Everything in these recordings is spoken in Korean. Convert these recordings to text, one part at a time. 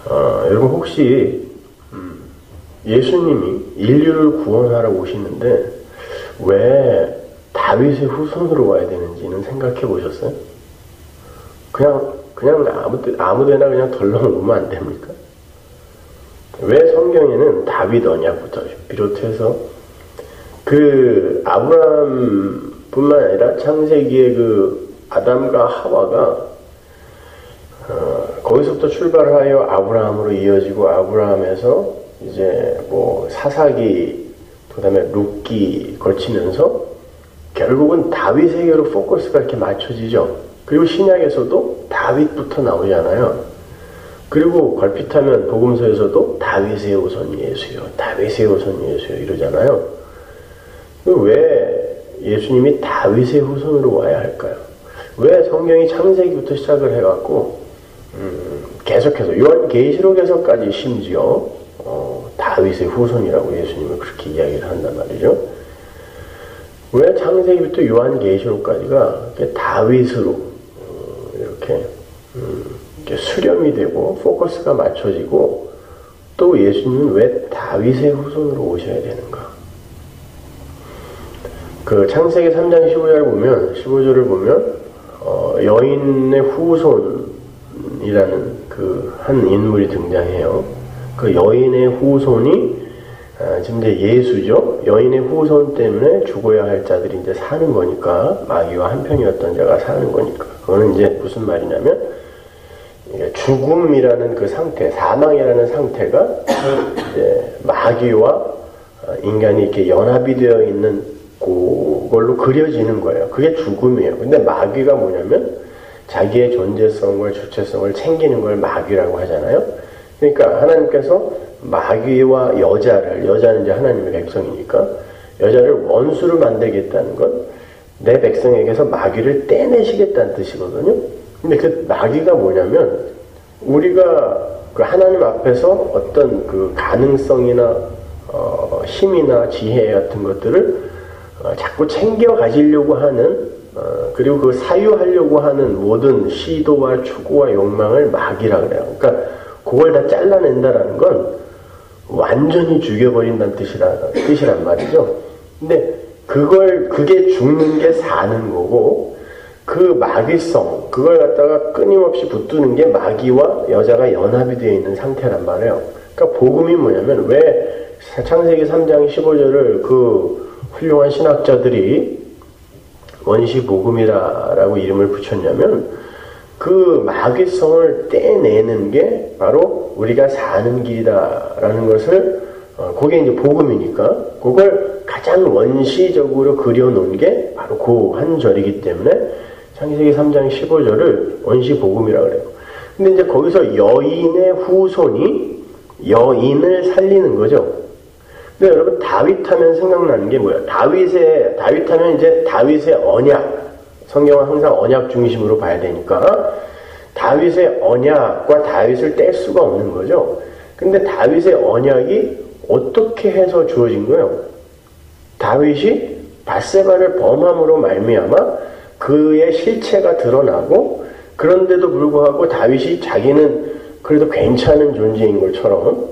여러분 혹시 예수님이 인류를 구원하러 오시는데 왜 다윗의 후손으로 와야 되는지는 생각해 보셨어요? 그냥 아무데나 그냥 덜렁 오면 안 됩니까? 왜 성경에는 다윗 언약부터 비롯해서 그 아브라함뿐만 아니라 창세기의 그 아담과 하와가 거기서부터 출발하여 아브라함으로 이어지고 아브라함에서 이제 뭐 사사기 그다음에 룻기 거치면서 결국은 다윗에게로 포커스가 이렇게 맞춰지죠. 그리고 신약에서도 다윗부터 나오잖아요. 그리고 걸핏하면 복음서에서도 다윗의 후손 예수요, 다윗의 후손 예수요 이러잖아요. 왜 예수님이 다윗의 후손으로 와야 할까요? 왜 성경이 창세기부터 시작을 해갖고 계속해서 요한계시록에서까지 심지어 다윗의 후손이라고 예수님을 그렇게 이야기를 한단 말이죠. 왜 창세기부터 요한계시록까지가 다윗으로 이렇게 수렴이 되고 포커스가 맞춰지고 또 예수님은 왜 다윗의 후손으로 오셔야 되는가? 그 창세기 3장 15절을 보면 여인의 후손이라는 그 한 인물이 등장해요. 그 여인의 후손이 지금 이제 예수죠. 여인의 후손 때문에 죽어야 할 자들이 이제 사는 거니까 마귀와 한편이었던 자가 사는 거니까 그거는 이제 무슨 말이냐면 죽음이라는 그 상태, 사망이라는 상태가 이제 마귀와 인간이 이렇게 연합이 되어 있는 그걸로 그려지는 거예요. 그게 죽음이에요. 근데 마귀가 뭐냐면 자기의 존재성과 주체성을 챙기는 걸 마귀라고 하잖아요. 그러니까 하나님께서 마귀와 여자는 이제 하나님의 백성이니까 여자를 원수로 만들겠다는 건 내 백성에게서 마귀를 떼내시겠다는 뜻이거든요. 근데 그 마귀가 뭐냐면 우리가 그 하나님 앞에서 어떤 그 가능성이나 힘이나 지혜 같은 것들을 자꾸 챙겨 가지려고 하는 그리고 그 사유하려고 하는 모든 시도와 추구와 욕망을 마귀라 그래요. 그러니까 그걸 다 잘라낸다라는 건 완전히 죽여버린다는 뜻이란 말이죠. 근데 그게 죽는 게 사는 거고 그 마귀성, 그걸 갖다가 끊임없이 붙드는 게 마귀와 여자가 연합이 되어 있는 상태란 말이에요. 그러니까 복음이 뭐냐면 왜 창세기 3장 15절을 그 훌륭한 신학자들이 원시 복음이라고 이름을 붙였냐면 그 마귀성을 떼내는 게 바로 우리가 사는 길이다라는 것을 그게 이제 복음이니까 그걸 가장 원시적으로 그려놓은 게 바로 그 한 절이기 때문에 창세기 3장 15절을 원시 복음이라고 그래요. 근데 이제 거기서 여인의 후손이 여인을 살리는 거죠. 근데 여러분 다윗 하면 생각나는 게 뭐야? 다윗 하면 이제 다윗의 언약. 성경은 항상 언약 중심으로 봐야 되니까 다윗의 언약과 다윗을 뗄 수가 없는 거죠. 근데 다윗의 언약이 어떻게 해서 주어진 거예요? 다윗이 밧세바를 범함으로 말미암아 그의 실체가 드러나고 그런데도 불구하고 다윗이 자기는 그래도 괜찮은 존재인 것처럼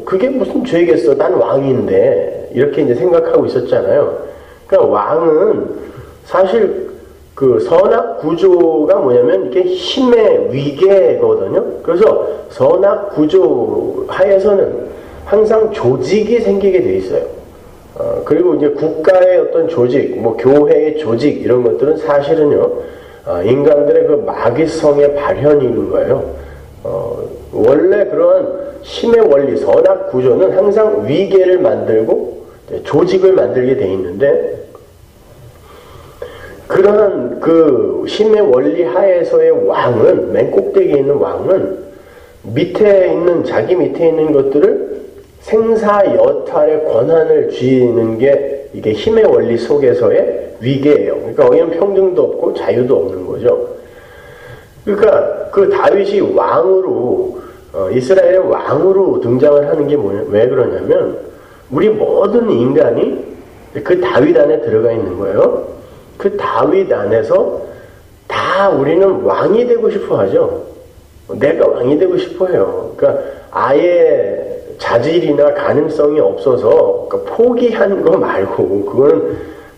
그게 무슨 죄겠어? 난 왕인데 이렇게 이제 생각하고 있었잖아요. 그러니까 왕은 사실 그 선악 구조가 뭐냐면 이게 힘의 위계거든요. 그래서 선악 구조 하에서는 항상 조직이 생기게 돼 있어요. 그리고 이제 국가의 어떤 조직, 뭐 교회의 조직 이런 것들은 사실은요 인간들의 그 마귀성의 발현인 거예요. 원래 그런 힘의 원리, 선악 구조는 항상 위계를 만들고 조직을 만들게 돼 있는데 그러한 그 힘의 원리 하에서의 왕은 맨 꼭대기에 있는 왕은 자기 밑에 있는 것들을 생사여탈의 권한을 쥐는 게 이게 힘의 원리 속에서의 위계예요. 그러니까 거기는 평등도 없고 자유도 없는 거죠. 그러니까 그 다윗이 왕으로 이스라엘의 왕으로 등장을 하는 게 왜 그러냐면 우리 모든 인간이 그 다윗 안에 들어가 있는 거예요. 그 다윗 안에서 다 우리는 왕이 되고 싶어 하죠. 내가 왕이 되고 싶어요. 그러니까 아예 자질이나 가능성이 없어서 그러니까 포기한 거 말고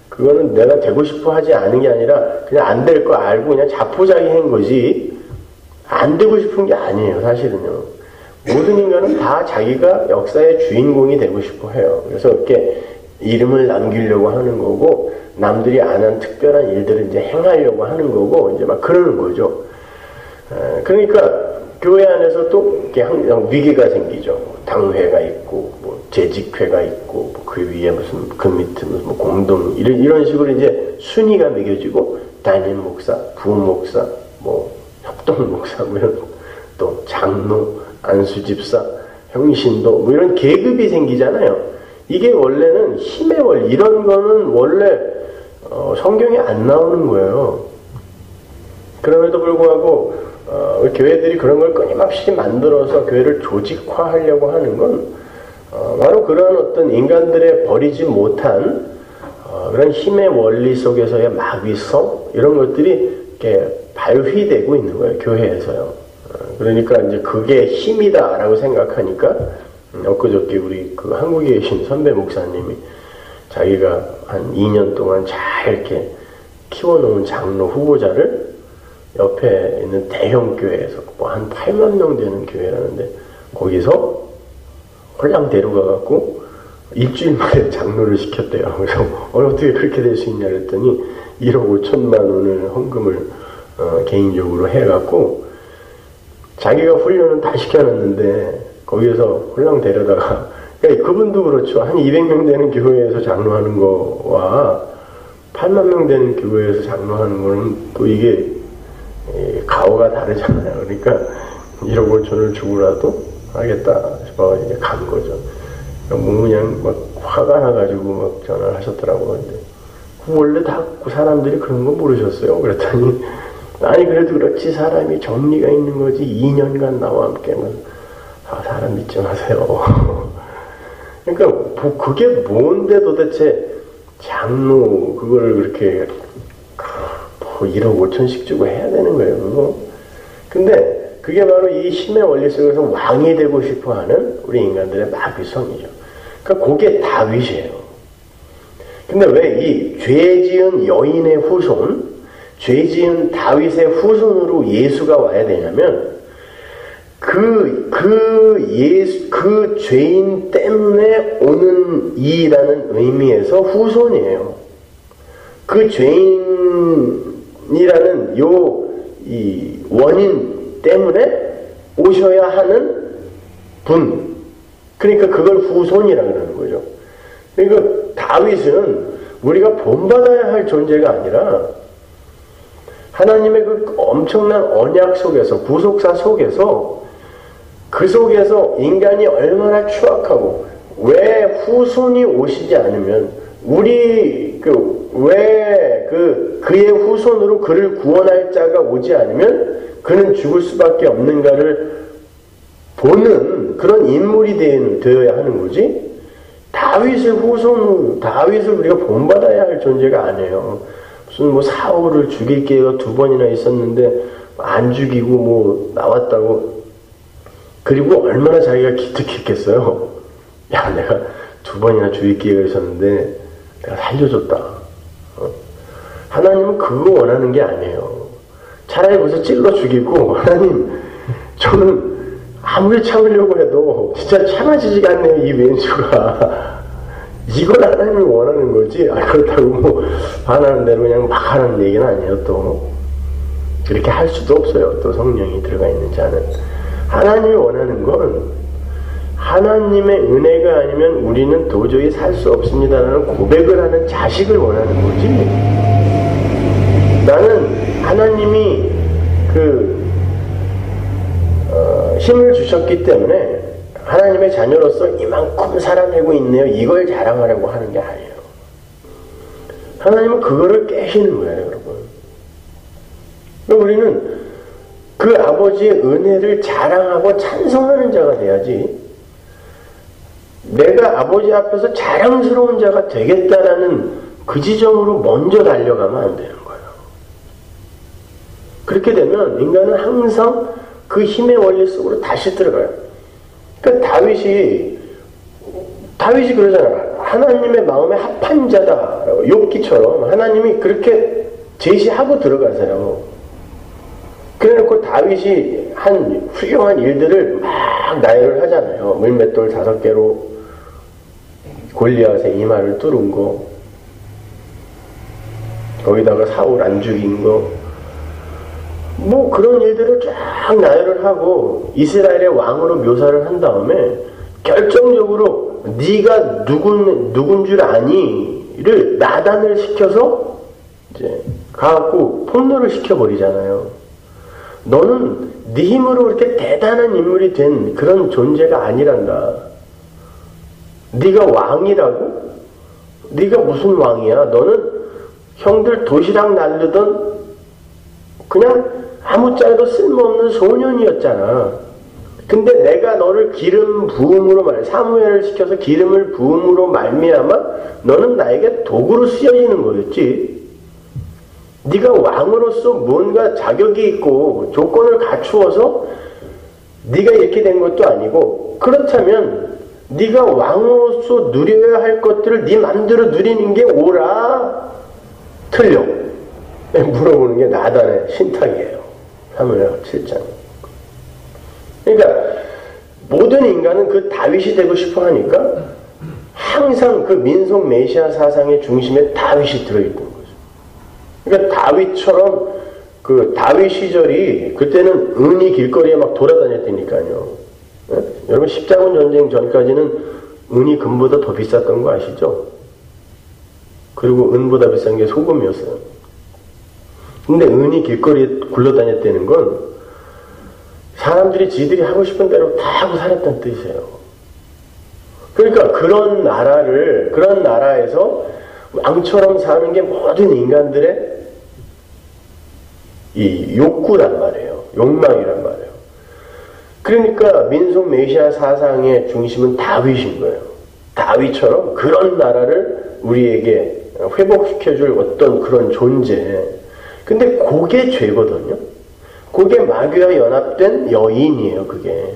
그거는 내가 되고 싶어 하지 않은 게 아니라 그냥 안 될 거 알고 그냥 자포자기한 거지 안 되고 싶은 게 아니에요. 사실은요. 모든 인간은 다 자기가 역사의 주인공이 되고 싶어 해요. 그래서 이렇게 이름을 남기려고 하는 거고 남들이 안 한 특별한 일들을 이제 행하려고 하는 거고 이제 막 그러는 거죠. 그러니까 교회 안에서 또 이렇게 항상 위기가 생기죠. 당회가 있고, 뭐 재직회가 있고, 그 위에 무슨 그 밑에 무슨 뭐 공동 이런 식으로 이제 순위가 매겨지고 담임 목사, 부흥 목사, 뭐 협동 목사, 뭐 이런 또 장로, 안수집사, 형신도 뭐 이런 계급이 생기잖아요. 이게 원래는 힘의 원리 이런 거는 원래 성경에 안 나오는 거예요. 그럼에도 불구하고 교회들이 그런 걸 끊임없이 만들어서 교회를 조직화하려고 하는 건 바로 그런 어떤 인간들의 버리지 못한 그런 힘의 원리 속에서의 마귀성 이런 것들이 이렇게 발휘되고 있는 거예요. 교회에서요. 그러니까 이제 그게 힘이다라고 생각하니까 엊그저께 우리 그 한국에 계신 선배 목사님이 자기가 한 2년 동안 잘 이렇게 키워놓은 장로 후보자를 옆에 있는 대형 교회에서 뭐 한 8만 명 되는 교회라는데 거기서 홀랑 데려가갖고 일주일 만에 장로를 시켰대요. 그래서 어떻게 그렇게 될 수 있냐 그랬더니 1억 5천만 원을 헌금을 개인적으로 해갖고 자기가 훈련은 다 시켜놨는데 거기에서 홀랑 데려다가 그러니까 그분도 그렇죠. 한 200명 되는 교회에서 장로하는 거와 8만 명 되는 교회에서 장로하는 거는 또 이게 가오가 다르잖아요. 그러니까 1억 5천을 주고라도 하겠다 싶어 이제 간 거죠. 뭐 그냥 막 화가 나가지고 막 전화를 하셨더라고요. 근데 원래 다 그 사람들이 그런 거 모르셨어요. 그랬더니 아니 그래도 그렇지 사람이 정리가 있는 거지 2년간 나와 함께 사람 믿지 마세요. 그러니까 그게 뭔데 도대체 장로 그걸 그렇게 1억 5천씩 주고 해야 되는 거예요. 그거. 근데 그게 바로 이 힘의 원리 속에서 왕이 되고 싶어하는 우리 인간들의 마귀성이죠. 그러니까 그게 다윗이에요. 근데 왜 이 죄지은 여인의 후손, 죄지은 다윗의 후손으로 예수가 와야 되냐면 그 죄인 때문에 오는 이라는 의미에서 후손이에요. 그 죄인이라는 이 원인 때문에 오셔야 하는 분. 그러니까 그걸 후손이라 그러는 거죠. 그러니까 다윗은 우리가 본받아야 할 존재가 아니라 하나님의 그 엄청난 언약 속에서 부속사 속에서 그 속에서 인간이 얼마나 추악하고 왜 후손이 오시지 않으면 그의 후손으로 그를 구원할 자가 오지 않으면 그는 죽을 수밖에 없는가를 보는 그런 인물이 되어야 하는 거지. 다윗을 우리가 본받아야 할 존재가 아니에요. 무슨 뭐 사울을 죽일 기회가 2번이나 있었는데 안 죽이고 뭐 나왔다고. 그리고 얼마나 자기가 기특했겠어요. 야, 내가 2번이나 죽일 기회가 있었는데 내가 살려줬다. 하나님은 그거 원하는 게 아니에요. 차라리 거기서 찔러 죽이고 하나님 저는 아무리 참으려고 해도 진짜 참아지지가 않네요. 이 왼수가. 이걸 하나님이 원하는 거지. 그렇다고 뭐 반하는 대로 그냥 막 하는 얘기는 아니에요. 또 그렇게 할 수도 없어요. 또 성령이 들어가 있는 자는. 하나님이 원하는 건 하나님의 은혜가 아니면 우리는 도저히 살 수 없습니다라는 고백을 하는 자식을 원하는 거지. 나는 하나님이 힘을 주셨기 때문에 하나님의 자녀로서 이만큼 살아내고 있네요. 이걸 자랑하려고 하는 게 아니에요. 하나님은 그거를 깨시는 거예요, 여러분. 우리는 그 아버지의 은혜를 자랑하고 찬송하는 자가 돼야지, 내가 아버지 앞에서 자랑스러운 자가 되겠다라는 그 지점으로 먼저 달려가면 안 되는 거예요. 그렇게 되면 인간은 항상 그 힘의 원리 속으로 다시 들어가요. 그러니까 다윗이 그러잖아. 하나님의 마음에 합한 자다라고. 욥기처럼 하나님이 그렇게 제시하고 들어가세요. 그래놓고 다윗이 한 훌륭한 일들을 막 나열을 하잖아요. 물맷돌 5개로 골리앗의 이마를 뚫은 거, 거기다가 사울 안 죽인 거, 뭐 그런 일들을 쫙 나열을 하고 이스라엘의 왕으로 묘사를 한 다음에 결정적으로 네가 누군 줄 아니를 나단을 시켜서 이제 가갖고 폭로를 시켜버리잖아요. 너는 네 힘으로 그렇게 대단한 인물이 된 그런 존재가 아니란다. 네가 왕이라고? 네가 무슨 왕이야? 너는 형들 도시락 날르던 그냥 아무짝에도 쓸모없는 소년이었잖아. 근데 내가 너를 기름 부음으로 사무엘을 시켜서 기름을 부음으로 말미암아 너는 나에게 도구로 쓰여지는 거였지. 네가 왕으로서 뭔가 자격이 있고 조건을 갖추어서 네가 이렇게 된 것도 아니고, 그렇다면 네가 왕으로서 누려야 할 것들을 네 맘대로 누리는 게 옳아? 틀려? 물어보는 게 나단의 신탁이에요. 사무엘 7장. 그러니까 모든 인간은 그 다윗이 되고 싶어 하니까 항상 그 민속 메시아 사상의 중심에 다윗이 들어있는 거죠. 그러니까 다윗처럼 그 다윗 시절이 그때는 은이 길거리에 막 돌아다녔다니까요. 네? 여러분 십자군 전쟁 전까지는 은이 금보다 더 비쌌던 거 아시죠? 그리고 은보다 비싼 게 소금이었어요. 근데 은이 길거리에 굴러다녔다는 건 사람들이 지들이 하고 싶은 대로 다 하고 살았다는 뜻이에요. 그러니까 그런 나라에서 왕처럼 사는 게 모든 인간들의 이 욕구란 말이에요. 욕망이란 말이에요. 그러니까 민속 메시아 사상의 중심은 다윗인 거예요. 다윗처럼 그런 나라를 우리에게 회복시켜줄 어떤 그런 존재. 근데 그게 죄거든요. 그게 마귀와 연합된 여인이에요, 그게.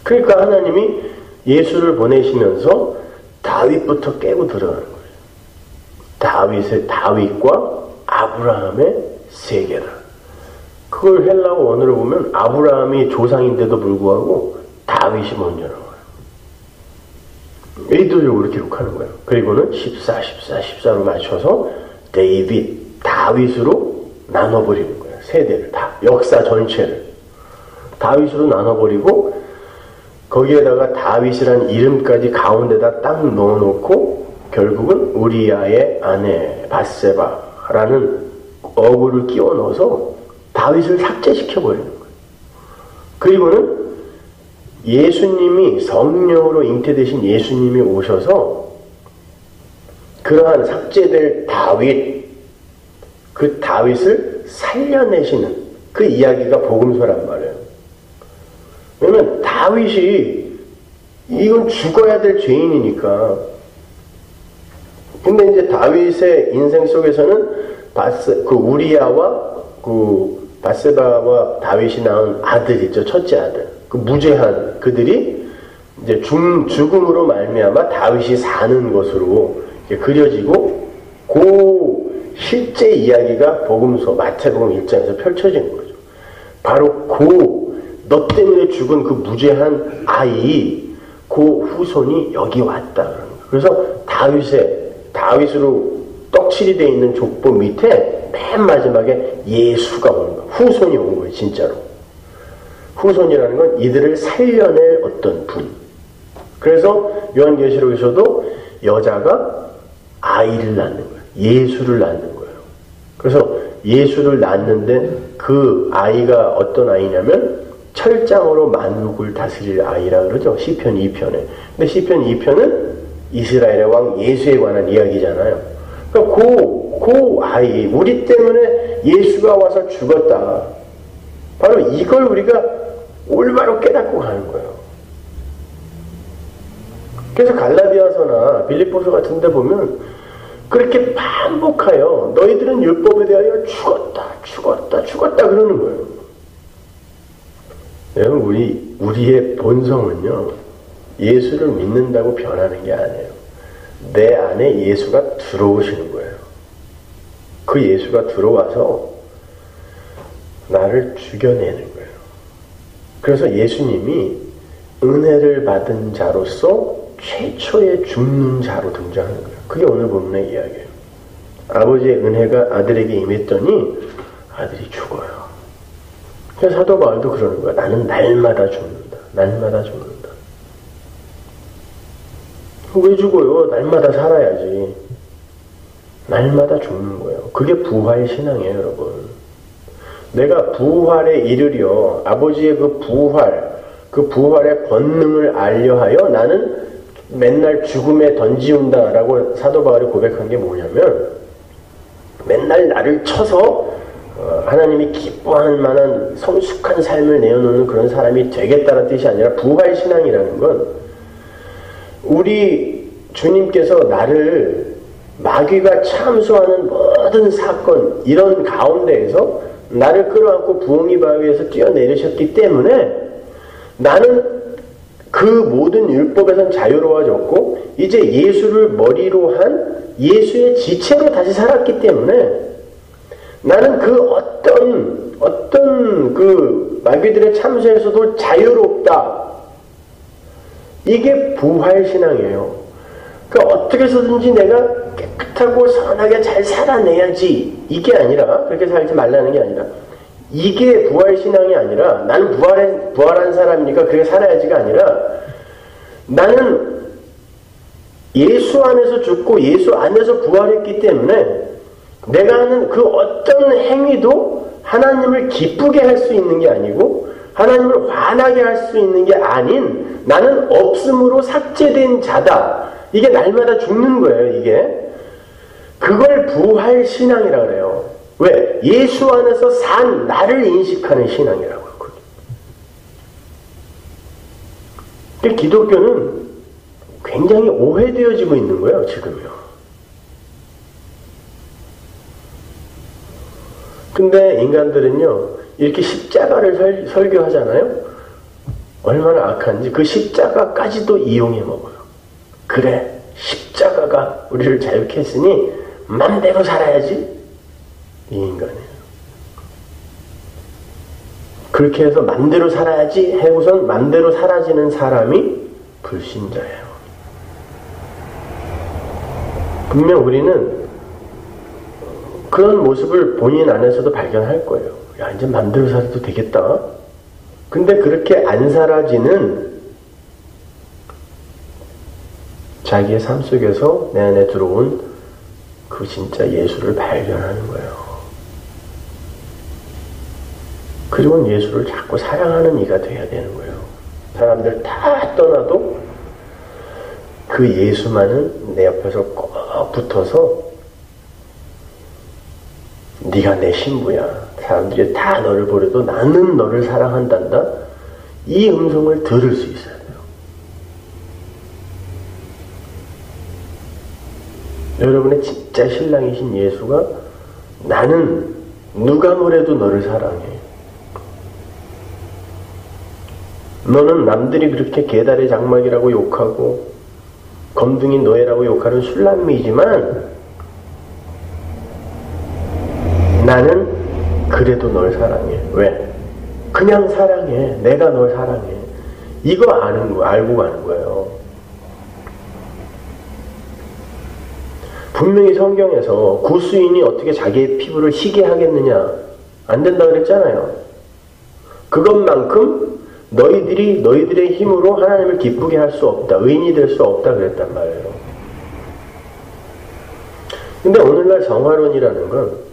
그러니까 하나님이 예수를 보내시면서 다윗부터 깨고 들어가는 거예요. 다윗과 아브라함의 세계다. 그걸 헬라어 원어로 보면 아브라함이 조상인데도 불구하고 다윗이 먼저 나와요. 의도적으로 기록하는 거예요. 그리고는 14로 맞춰서 다윗으로 나눠버리는 거예요. 세대를 다, 역사 전체를 다윗으로 나눠버리고 거기에다가 다윗이라는 이름까지 가운데다 딱 넣어놓고 결국은 우리아의 아내 밧세바라는 어구를 끼워 넣어서 다윗을 삭제시켜버리는 거예요. 그리고는 예수님이 성령으로 잉태되신 예수님이 오셔서 그러한 삭제될 그 다윗을 살려내시는 그 이야기가 복음서란 말이에요. 왜냐면 다윗이 이건 죽어야 될 죄인이니까. 근데 이제 다윗의 인생 속에서는 그 우리아와 그 밧세바와 다윗이 낳은 아들 있죠. 첫째 아들. 그 무죄한 그들이 이제 죽음으로 말미암아 다윗이 사는 것으로 그려지고 그 실제 이야기가 복음서 마태복음 1장에서 펼쳐지는 거죠. 바로 너 때문에 죽은 그 무죄한 아이, 그 후손이 여기 왔다. 그래서 다윗으로 떡칠이 되어 있는 족보 밑에 맨 마지막에 예수가 온 거예요. 후손이 온 거예요, 진짜로. 후손이라는 건 이들을 살려낼 어떤 분. 그래서 요한계시록에서도 여자가 아이를 낳는 거예요. 예수를 낳는 거예요. 그래서 예수를 낳는데 그 아이가 어떤 아이냐면 철장으로 만국을 다스릴 아이라 그러죠. 시편 2편에. 근데 시편 2편은 이스라엘의 왕 예수에 관한 이야기잖아요. 그러니까 그 아이, 우리 때문에 예수가 와서 죽었다. 바로 이걸 우리가 올바로 깨닫고 가는 거예요. 그래서 갈라디아서나 빌립보서 같은 데 보면 그렇게 반복하여 너희들은 율법에 대하여 죽었다 그러는 거예요. 여러분, 우리의 본성은요, 예수를 믿는다고 변하는 게 아니에요. 내 안에 예수가 들어오시는 거예요. 그 예수가 들어와서 나를 죽여내는 거예요. 그래서 예수님이 은혜를 받은 자로서 최초의 죽는 자로 등장하는 거예요. 그게 오늘 본문의 이야기예요. 아버지의 은혜가 아들에게 임했더니 아들이 죽어요. 그래서 사도 바울도 그러는 거야. 나는 날마다 죽는다. 날마다 죽는다. 왜 죽어요? 날마다 살아야지. 날마다 죽는 거예요. 그게 부활 신앙이에요, 여러분. 내가 부활에 이르려 아버지의 그 부활의 권능을 알려하여 나는 맨날 죽음에 던지운다라고 사도 바울이 고백한 게 뭐냐면, 맨날 나를 쳐서 하나님이 기뻐할 만한 성숙한 삶을 내어놓는 그런 사람이 되겠다는 뜻이 아니라, 부활신앙이라는 건 우리 주님께서 나를 마귀가 참수하는 모든 사건, 이런 가운데에서 나를 끌어안고 부흥이 바위에서 뛰어내리셨기 때문에 나는 그 모든 율법에선 자유로워졌고 이제 예수를 머리로 한 예수의 지체로 다시 살았기 때문에 나는 그 어떤 그 마귀들의 참수에서도 자유롭다. 이게 부활신앙이에요. 그러니까 어떻게 해서든지 내가 깨끗하고 선하게 잘 살아내야지, 이게 아니라, 그렇게 살지 말라는 게 아니라, 이게 부활신앙이 아니라, 나는 부활한 사람이니까 그렇게 살아야지가 아니라, 나는 예수 안에서 죽고 예수 안에서 부활했기 때문에 내가 하는 그 어떤 행위도 하나님을 기쁘게 할 수 있는 게 아니고 하나님을 화나게 할 수 있는 게 아닌, 나는 없음으로 삭제된 자다. 이게 날마다 죽는 거예요, 이게. 그걸 부활신앙이라고 그래요. 왜? 예수 안에서 산 나를 인식하는 신앙이라고 하거든요. 근데 기독교는 굉장히 오해되어지고 있는 거예요, 지금요. 근데 인간들은요, 이렇게 십자가를 설교하잖아요? 얼마나 악한지 그 십자가까지도 이용해 먹어요. 그래, 십자가가 우리를 자유케 했으니 맘대로 살아야지. 이 인간이에요. 그렇게 해서 맘대로 살아야지 해고선 맘대로 사라지는 사람이 불신자예요. 분명 우리는 그런 모습을 본인 안에서도 발견할 거예요. 야, 이제 맘대로 살아도 되겠다. 근데 그렇게 안 사라지는 자기의 삶 속에서 내 안에 들어온 그 진짜 예수를 발견하는 거예요. 그리고 예수를 자꾸 사랑하는 이가 돼야 되는 거예요. 사람들 다 떠나도 그 예수만은 내 옆에서 꼭 붙어서 네가 내 신부야. 사람들이 다 너를 버려도 나는 너를 사랑한단다. 이 음성을 들을 수 있어야 돼요. 여러분의 진짜 신랑이신 예수가 나는 누가 뭐래도 너를 사랑해. 너는 남들이 그렇게 계달의 장막이라고 욕하고 검둥이 노예라고 욕하는 술람미지만 나는 그래도 널 사랑해. 왜? 그냥 사랑해. 내가 널 사랑해. 이거 알고 가는 거예요. 분명히 성경에서 구수인이 어떻게 자기의 피부를 희게 하겠느냐? 안 된다 그랬잖아요. 그것만큼 너희들의 힘으로 하나님을 기쁘게 할 수 없다. 의인이 될 수 없다 그랬단 말이에요. 근데 오늘날 성화론이라는 건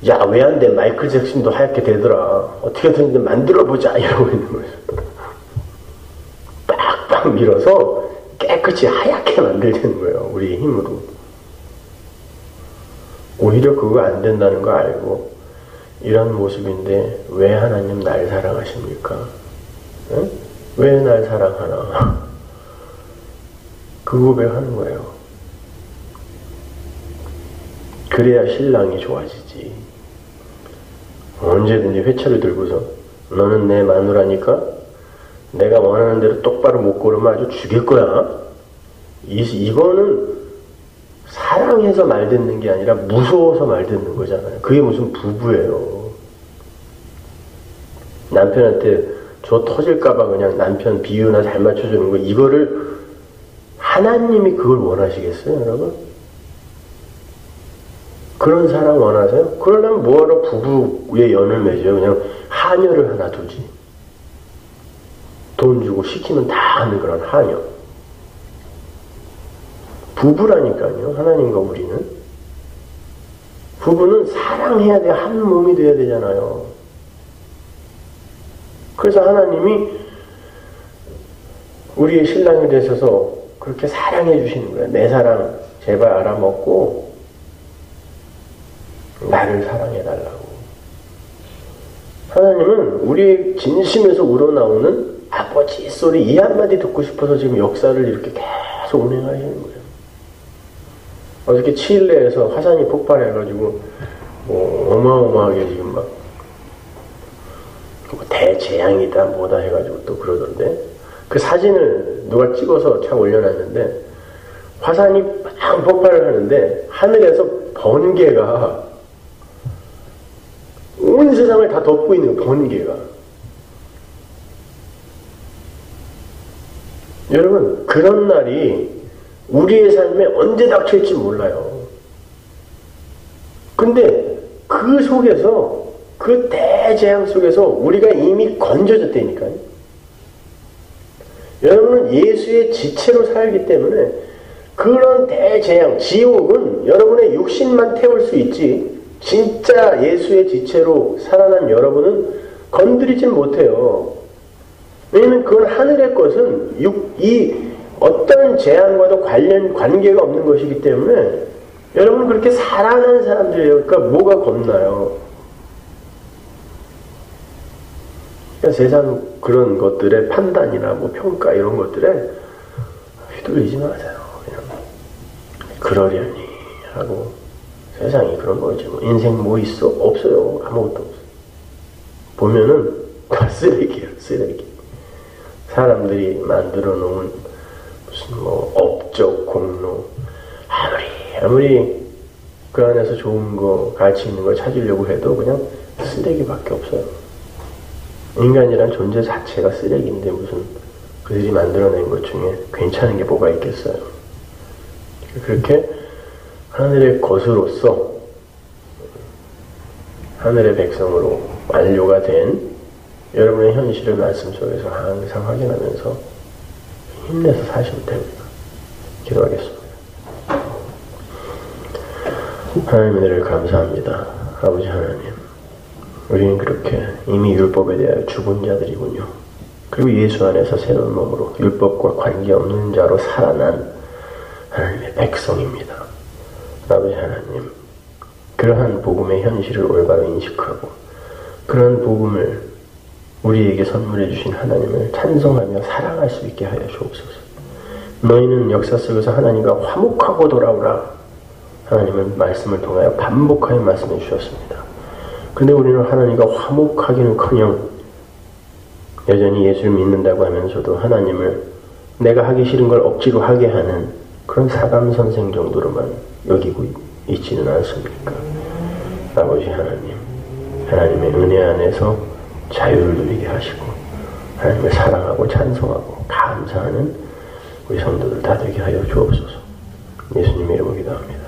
야, 왜 안 돼? 마이클 잭슨도 하얗게 되더라. 어떻게든 만들어보자. 이러고 있는 거예요. 빡빡 밀어서 깨끗이 하얗게 만들자는 거예요. 우리의 힘으로. 오히려 그거 안 된다는 거 알고 이런 모습인데 왜 하나님 날 사랑하십니까? 응? 왜 날 사랑하나? 그 고백하는 거예요. 그래야 신랑이 좋아지지. 언제든지 회차를 들고서 너는 내 마누라니까 내가 원하는 대로 똑바로 못 고르면 아주 죽일 거야. 이거는 사랑해서 말 듣는 게 아니라 무서워서 말 듣는 거잖아요. 그게 무슨 부부예요. 남편한테 저 터질까봐 그냥 남편 비유나 잘 맞춰주는 거, 이거를 하나님이 그걸 원하시겠어요, 여러분? 그런 사랑 원하세요? 그러려면 뭐하러 부부의 연을 맺어요? 그냥 하녀를 하나 두지. 돈 주고 시키면 다 하는 그런 하녀. 부부라니까요, 하나님과 우리는. 부부는 사랑해야 돼요. 한 몸이 돼야 되잖아요. 그래서 하나님이 우리의 신랑이 되셔서 그렇게 사랑해 주시는 거예요. 내 사랑 제발 알아먹고 나를 사랑해 달라고. 하나님은 우리의 진심에서 우러나오는 아버지 소리 이 한마디 듣고 싶어서 지금 역사를 이렇게 계속 운행하시는 거예요. 어저께 칠레에서 화산이 폭발해가지고 뭐 어마어마하게 지금 막 대재앙이다 뭐다 해가지고 또 그러던데, 그 사진을 누가 찍어서 참 올려놨는데 화산이 막 폭발을 하는데 하늘에서 번개가 온 세상을 다 덮고 있는 번개가. 여러분, 그런 날이 우리의 삶에 언제 닥칠지 몰라요. 근데 그 속에서, 그 대재앙 속에서 우리가 이미 건져졌다니까요. 여러분은 예수의 지체로 살기 때문에 그런 대재앙, 지옥은 여러분의 육신만 태울 수 있지, 진짜 예수의 지체로 살아난 여러분은 건드리진 못해요. 왜냐면 그건 하늘의 것은 이 어떤 재앙과도 관계가 없는 것이기 때문에 여러분은 그렇게 살아난 사람들이에요. 그러니까 뭐가 겁나요? 그러니까 세상 그런 것들의 판단이나 뭐 평가 이런 것들에 휘둘리지 마세요. 그냥 그러려니 하고, 세상이 그런 거지. 뭐 인생 뭐 있어? 없어요. 아무것도 없어. 보면은 다 쓰레기예요. 쓰레기. 사람들이 만들어 놓은 무슨 뭐 업적 공로, 아무리 그 안에서 좋은 거, 가치 있는 걸 찾으려고 해도 그냥 쓰레기밖에 없어요. 인간이란 존재 자체가 쓰레기인데 무슨 그들이 만들어낸 것 중에 괜찮은 게 뭐가 있겠어요. 그렇게 하늘의 것으로서 하늘의 백성으로 완료가 된 여러분의 현실을 말씀 속에서 항상 확인하면서 힘내서 사시면 됩니다. 기도하겠습니다. 하나님의 은혜를 감사합니다. 아버지 하나님, 우리는 그렇게 이미 율법에 대하여 죽은 자들이군요. 그리고 예수 안에서 새로운 몸으로 율법과 관계없는 자로 살아난 하나님의 백성입니다. 아버지 하나님, 그러한 복음의 현실을 올바로 인식하고 그러한 복음을 우리에게 선물해 주신 하나님을 찬송하며 사랑할 수 있게 하여 주옵소서. 너희는 역사 속에서 하나님과 화목하고 돌아오라, 하나님은 말씀을 통하여 반복하여 말씀해 주셨습니다. 근데 우리는 하나님과 화목하기는커녕 여전히 예수를 믿는다고 하면서도 하나님을 내가 하기 싫은 걸 억지로 하게 하는 그런 사감선생 정도로만 여기고 있지는 않습니까? 아버지 하나님, 하나님의 은혜 안에서 자유를 누리게 하시고 하나님을 사랑하고 찬송하고 감사하는 우리 성도들 다 되게 하여 주옵소서. 예수님의 이름으로 기도합니다.